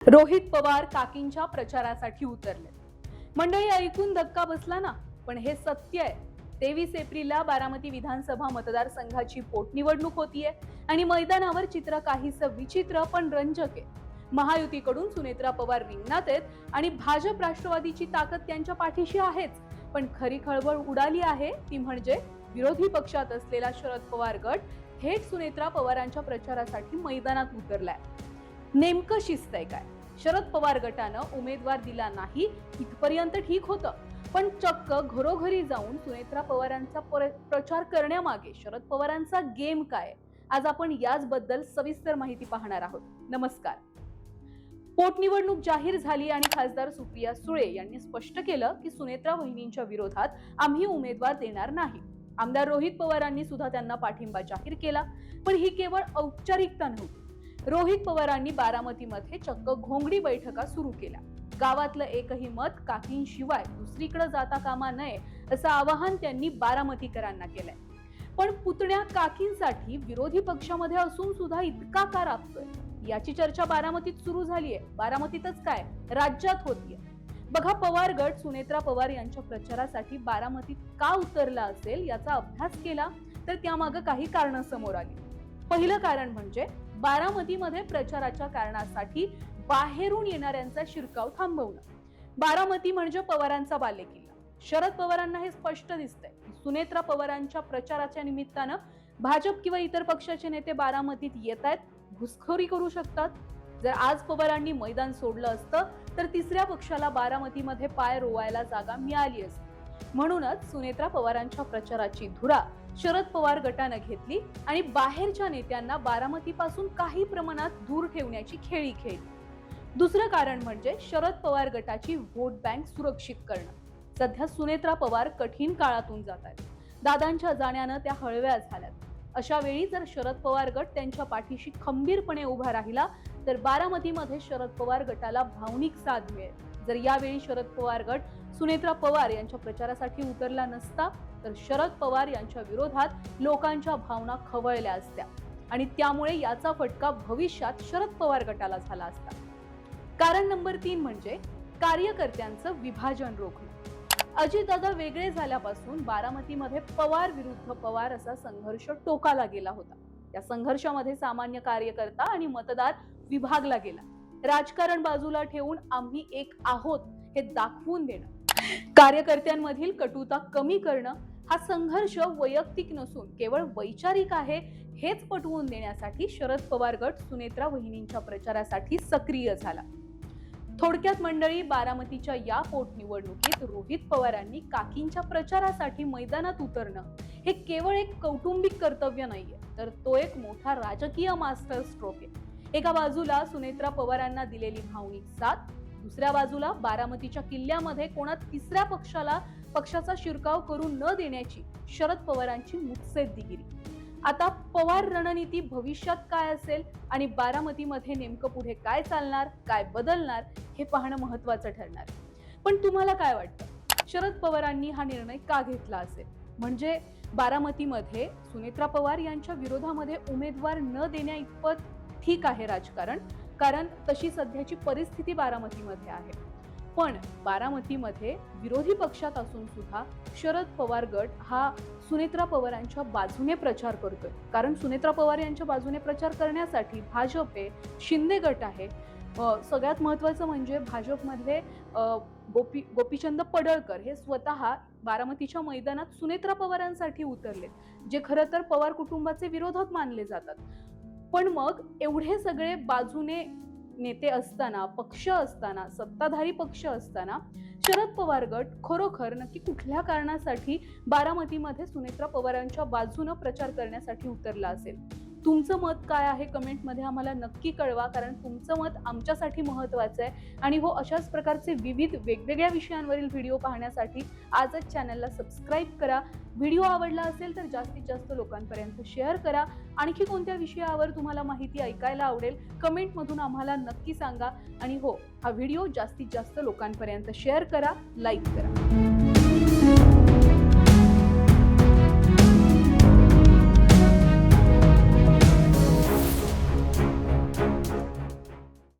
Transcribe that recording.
रोहित पवार काकींच्या प्रचारासाठी उतरले। मंडळी, ऐकून धक्का बसला ना, पण हे सत्य आहे। 23 एप्रिलला बारामती विधानसभा मतदारसंघाची पोटनिवडणूक होतीये आणि मैदानावर चित्र काहीसं विचित्र पण रंजक आहे। महायुतीकडून सुनेत्रा पवार रिंगणात आहेत आणि भाजप राष्ट्रवादीची ताकद त्यांच्या पाठीशी आहेच, पण खरी खळबळ उडाली आहे ती म्हणजे विरोधी पक्षात असलेला शरद पवार गट थेट सुनेत्रा पवारांच्या प्रचारासाठी मैदानात उतरलाय। नेमकं शिस्तय काय? शरद पवार गटानं उमेदवार दिला नाही इथपर्यंत ठीक होतं, पण चक्क घरोघरी जाऊन सुनेत्रा पवारांचा प्रचार करण्यामागे शरद पवारांचा गेम काय? आज आपण याच बद्दल सविस्तर माहिती पाहणार आहोत। नमस्कार। पोटनिवडणूक जाहीर झाली आणि खासदार सुप्रिया सुळे यांनी स्पष्ट केलं की सुनेत्रा वहिनींच्या विरोधात आम्ही उमेदवार देणार नाही। आमदार रोहित पवारांनी सुद्धा त्यांना पाठिंबा जाहीर केला, पण ही केवळ औपचारिकता नव्हती। रोहित पवारांनी बारामतीमध्ये चक्क घोंगडी बैठका सुरू केल्या। गावातलं एकही मत काकींशिवाय दुसरीकडे जाता कामा नये असं आवाहन त्यांनी बारामतीकरांना केलंय। पण पुतण्या काकींसाठी विरोधी पक्षामध्ये असून सुद्धा इतका का राबतोय, याची चर्चा बारामतीत सुरू झालीये। बारामतीतच काय, राज्यात होतीये। बघा, पवार गट सुनेत्रा पवार यांच्या प्रचारासाठी बारामतीत का उतरला असेल याचा अभ्यास केला तर त्यामागे काही कारण समोर आली। पहिलं कारण म्हणजे बारामतीमध्ये प्रचाराच्या कारणासाठी बाहेरून येणाऱ्यांचा शिरकाव थांबवणं। बारामती म्हणजे पवारांचा बालेकिल्ला। शरद पवारांना हे स्पष्ट दिसतंय की सुनेत्रा पवारांच्या प्रचाराच्या निमित्तानं भाजप किंवा इतर पक्षाचे नेते बारामतीत येतायत, घुसखोरी करू शकतात। जर आज पवारांनी मैदान सोडलं असतं तर तिसऱ्या पक्षाला बारामतीमध्ये पाय रोवायला जागा मिळाली असती। म्हणूनच सुनेत्रा पवारांच्या प्रचाराची धुरा शरद पवार गटानं घेतली आणि बाहेरच्या नेत्यांना बारामतीपासून काही प्रमाणात दूर ठेवण्याची खेळी खेळली। दुसरं कारण म्हणजे शरद पवार गटाची व्होट बँक सुरक्षित करणं। सध्या सुनेत्रा पवार कठीण काळातून जात आहेत। दादांच्या जाण्यानं त्या हळव्या झाल्यात। अशा वेळी जर शरद पवार गट त्यांच्या पाठीशी खंबीरपणे उभा राहिला तर बारामतीमध्ये शरद पवार गटाला भावनिक साथ मिळेल। जर यावेळी शरद पवार गट सुनेत्रा पवार यांच्या प्रचारासाठी उतरला नसता तर शरद पवार यांच्या विरोधात लोकांच्या भावना खवळल्या असत्या आणि त्यामुळे याचा फटका भविष्यात शरद पवार गटाला झाला असता। कारण नंबर 3 म्हणजे कार्यकर्त्यांचं विभाजन रोखणं। अजितदादा वेगळे झाल्यापासून बारामतीमध्ये पवार विरुद्ध पवार असा संघर्ष टोकाला गेला होता। या संघर्षामध्ये सामान्य कार्यकर्ता आणि मतदार विभागला गेला। राजकारण बाजूला ठेवून आम्ही एक आहोत हे दाखवून देणं, कार्यकर्त्यांमधील कटुता कमी करणं, हा संघर्ष वैयक्तिक नसून केवळ वैचारिक आहे हेच पटवून देण्यासाठी शरद पवार गट सुनेत्रा वहिनींच्या प्रचारासाठी सक्रिय झाला। थोडक्यात मंडळी, बारामतीच्या या पोटनिवडणुकीत रोहित पवारांनी काकींच्या प्रचारासाठी मैदानात उतरणं हे केवळ एक कौटुंबिक कर्तव्य नाहीये, तर तो एक मोठा राजकीय मास्टर स्ट्रोक आहे। एका बाजूला सुनेत्रा पवारांना दिलेली भावनिक साथ, दुसऱ्या बाजूला बारामतीच्या किल्ल्यामध्ये कोणा तिसऱ्या पक्षाचा शिरकाव करू न देण्याची शरद पवारांची मुत्सद्देगिरी। आता पवार रणनीती भविष्यात काय असेल आणि बारामतीमध्ये नेमकं पुढे काय चालणार, काय बदलणार हे पाहणं महत्त्वाचं ठरणार। पण तुम्हाला काय वाटतं, शरद पवारांनी हा निर्णय का घेतला असेल? म्हणजे बारामतीमध्ये सुनेत्रा पवार यांच्या विरोधामध्ये उमेदवार न देण्या इतपत ठीक आहे राजकारण, कारण तशी सध्याची परिस्थिती बारामतीमध्ये आहे। पण बारामतीमध्ये विरोधी पक्षात असून सुद्धा शरद पवार गट हा सुनेत्रा पवारांच्या बाजूने प्रचार करतोय, कारण सुनेत्रा पवार यांच्या बाजूने प्रचार करण्यासाठी भाजप आहे, शिंदे गट आहे। सगळ्यात महत्त्वाचं म्हणजे भाजपमधले गोपीचंद पडळकर हे स्वतः बारामतीच्या मैदानात सुनेत्रा पवारांसाठी उतरले, जे खरं तर पवार कुटुंबाचे विरोधक मानले जातात। पण मग एवढे सगळे बाजूने नेते असताना, पक्ष असताना, सत्ताधारी पक्ष असताना शरद पवार गट खरोखर नक्की कुठल्या कारणासाठी बारामतीमध्ये सुनेत्रा पवारांच्या बाजूने प्रचार करण्यासाठी उतरला असेल? तुमचं मत काय आहे कमेंटमध्ये आम्हाला नक्की कळवा, कारण तुमचं मत आमच्यासाठी महत्त्वाचं आहे। आणि हो, अशाच प्रकारचे विविध वेगवेगळ्या विषयांवरील व्हिडिओ पाहण्यासाठी आजच चॅनलला सबस्क्राईब करा। व्हिडिओ आवडला असेल तर जास्तीत जास्त लोकांपर्यंत शेअर करा। आणखी कोणत्या विषयावर तुम्हाला माहिती ऐकायला आवडेल कमेंटमधून आम्हाला नक्की सांगा। आणि हो, हा व्हिडिओ जास्तीत जास्त लोकांपर्यंत शेअर करा, लाईक करा।